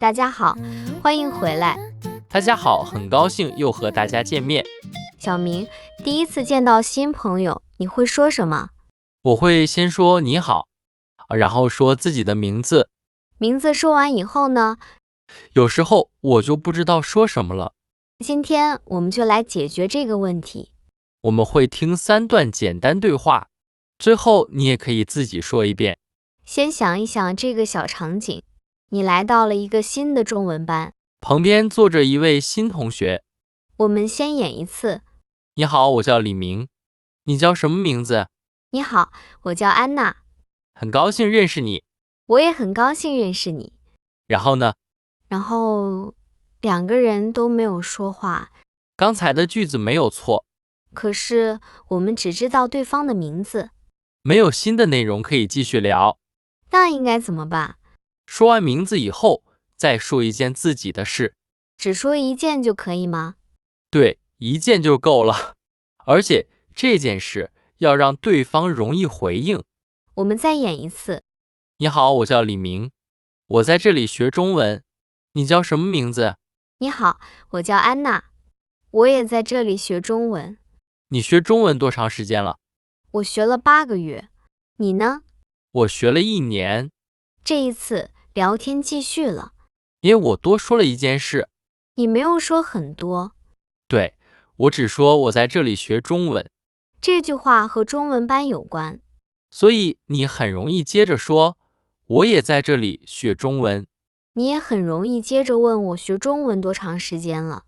大家好，欢迎回来。大家好，很高兴又和大家见面。小明，第一次见到新朋友，你会说什么？我会先说你好，然后说自己的名字。名字说完以后呢？有时候我就不知道说什么了。今天我们就来解决这个问题。我们会听3段简单对话，最后你也可以自己说一遍。先想一想这个小场景，你来到了一个新的中文班，旁边坐着一位新同学。我们先演一次。你好，我叫李明。你叫什么名字？你好，我叫安娜。很高兴认识你。我也很高兴认识你。然后呢？然后2个人都没有说话。刚才的句子没有错，可是我们只知道对方的名字，没有新的内容可以继续聊。那应该怎么办？说完名字以后，再说一件自己的事。只说一件就可以吗？对，一件就够了。而且这件事要让对方容易回应。我们再演一次。你好，我叫李明，我在这里学中文。你叫什么名字？你好，我叫安娜，我也在这里学中文。你学中文多长时间了？我学了8个月。你呢？我学了1年。这一次聊天继续了。因为我多说了一件事。你没有说很多。对，我只说我在这里学中文。这句话和中文班有关，所以你很容易接着说，我也在这里学中文。你也很容易接着问我学中文多长时间了。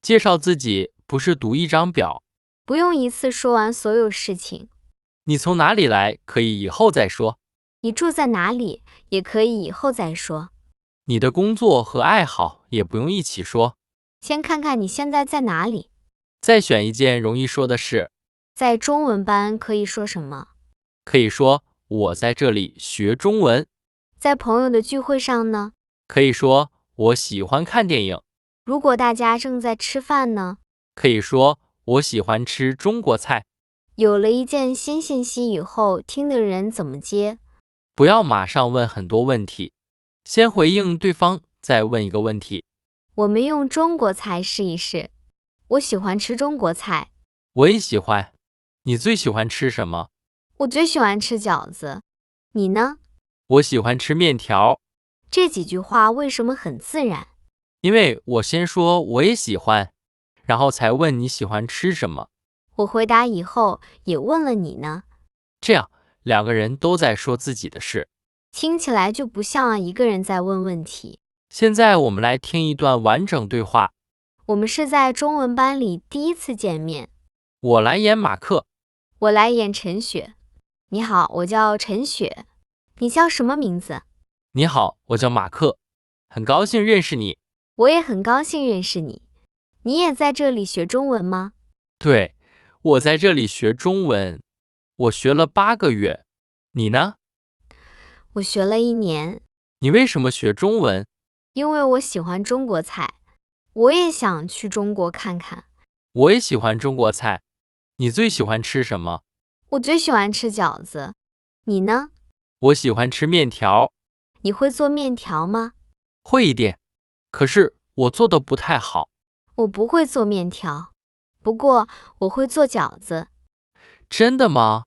介绍自己不是读一张表，不用一次说完所有事情。你从哪里来可以以后再说。你住在哪里也可以以后再说。你的工作和爱好也不用一起说。先看看你现在在哪里。再选一件容易说的事。在中文班可以说什么？可以说我在这里学中文。在朋友的聚会上呢？可以说我喜欢看电影。如果大家正在吃饭呢？可以说我喜欢吃中国菜。有了一件新信息以后，听的人怎么接？不要马上问很多问题，先回应对方，再问一个问题。我们用中国菜试一试。我喜欢吃中国菜。我也喜欢。你最喜欢吃什么？我最喜欢吃饺子。你呢？我喜欢吃面条。这几句话为什么很自然？因为我先说我也喜欢，然后才问你喜欢吃什么。我回答以后也问了你呢。这样2个人都在说自己的事，听起来就不像一个人在问问题。现在我们来听一段完整对话。我们是在中文班里第一次见面。我来演马克。我来演陈雪。你好，我叫陈雪。你叫什么名字？你好，我叫马克，很高兴认识你。我也很高兴认识你。你也在这里学中文吗？对，我在这里学中文，我学了8个月。你呢？我学了1年。你为什么学中文？因为我喜欢中国菜，我也想去中国看看。我也喜欢中国菜。你最喜欢吃什么？我最喜欢吃饺子。你呢？我喜欢吃面条。你会做面条吗？会一点，可是我做的不太好。我不会做面条，不过我会做饺子。真的吗？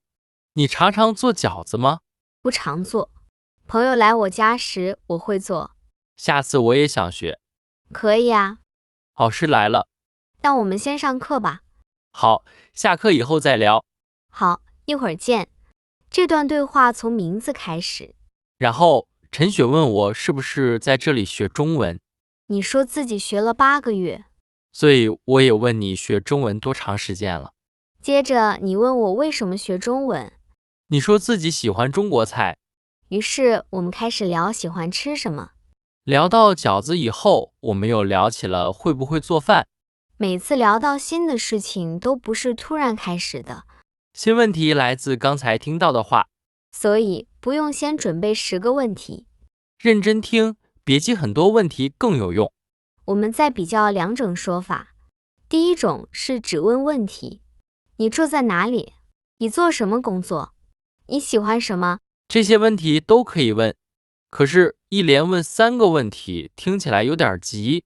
你常常做饺子吗？不常做，朋友来我家时我会做。下次我也想学。可以啊。老师来了。那我们先上课吧。好，下课以后再聊。好，一会儿见。这段对话从名字开始。然后陈雪问我是不是在这里学中文，你说自己学了8个月。所以我也问你学中文多长时间了。接着你问我为什么学中文。你说自己喜欢中国菜。于是我们开始聊喜欢吃什么。聊到饺子以后，我们又聊起了会不会做饭。每次聊到新的事情都不是突然开始的，新问题来自刚才听到的话，所以不用先准备10个问题。认真听，别记很多问题更有用。我们再比较2种说法。第一种是只问问题。你住在哪里？你做什么工作？你喜欢什么？这些问题都可以问。可是，一连问3个问题，听起来有点急，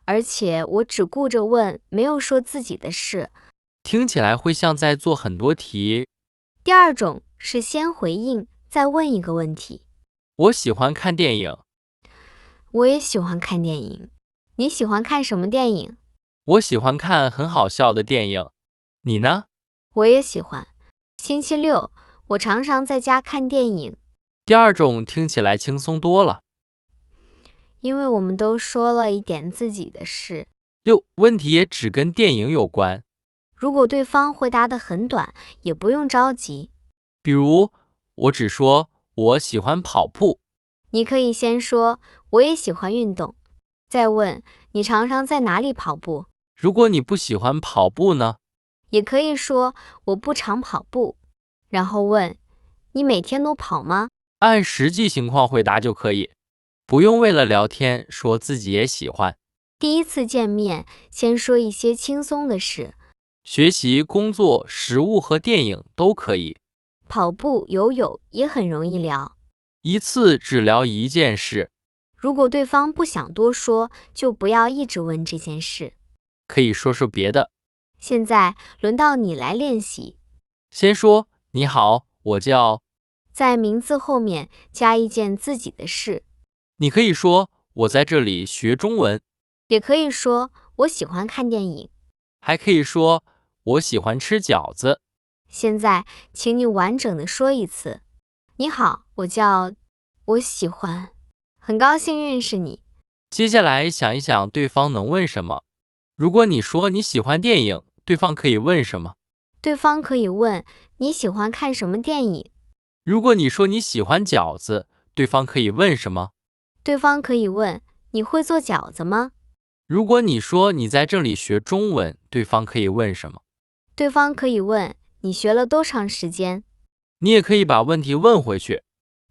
而且我只顾着问，没有说自己的事。听起来会像在做很多题。第二种是先回应，再问一个问题。我喜欢看电影。我也喜欢看电影。你喜欢看什么电影？我喜欢看很好笑的电影。你呢？我也喜欢。星期六，我常常在家看电影。第二种听起来轻松多了。因为我们都说了一点自己的事。6. 问题也只跟电影有关。如果对方回答得很短，也不用着急。比如，我只说我喜欢跑步。你可以先说我也喜欢运动，再问你常常在哪里跑步。如果你不喜欢跑步呢？也可以说我不常跑步，然后问你每天都跑吗？按实际情况回答就可以，不用为了聊天说自己也喜欢。第一次见面，先说一些轻松的事，学习、工作、食物和电影都可以。跑步、游泳也很容易聊。一次只聊一件事。如果对方不想多说，就不要一直问这件事，可以说说别的。现在轮到你来练习。先说你好，我叫……在名字后面加一件自己的事。你可以说我在这里学中文，也可以说我喜欢看电影，还可以说我喜欢吃饺子。现在请你完整的说一次。你好，我叫……我喜欢……很高兴认识你。接下来想一想对方能问什么。如果你说你喜欢电影，对方可以问什么？对方可以问你喜欢看什么电影。如果你说你喜欢饺子，对方可以问什么？对方可以问你会做饺子吗？如果你说你在这里学中文，对方可以问什么？对方可以问你学了多长时间？你也可以把问题问回去。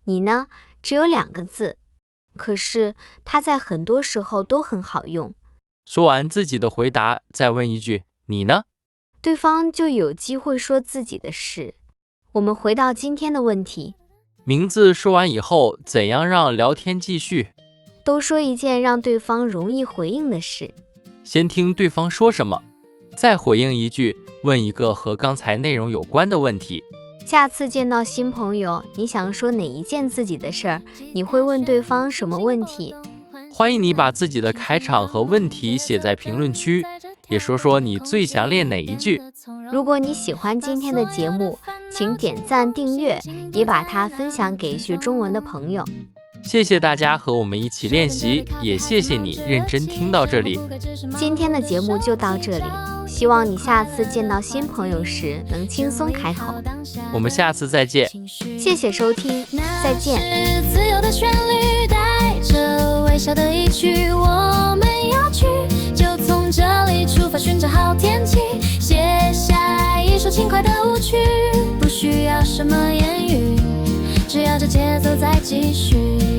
你呢？只有2个字，可是它在很多时候都很好用。说完自己的回答，再问一句你呢？对方就有机会说自己的事。我们回到今天的问题，名字说完以后，怎样让聊天继续？都说一件让对方容易回应的事。先听对方说什么，再回应一句，问一个和刚才内容有关的问题。下次见到新朋友，你想说哪一件自己的事儿？你会问对方什么问题？欢迎你把自己的开场和问题写在评论区，也说说你最想练哪一句。如果你喜欢今天的节目，请点赞订阅，也把它分享给学中文的朋友。谢谢大家和我们一起练习，也谢谢你认真听到这里。今天的节目就到这里，希望你下次见到新朋友时能轻松开口。我们下次再见。谢谢收听，再见。自由的旋律带着微笑的一曲，我们要去，就从这里出发，寻找好天气，写下一首轻快的舞曲，不需要什么言语，只要这节奏在继续。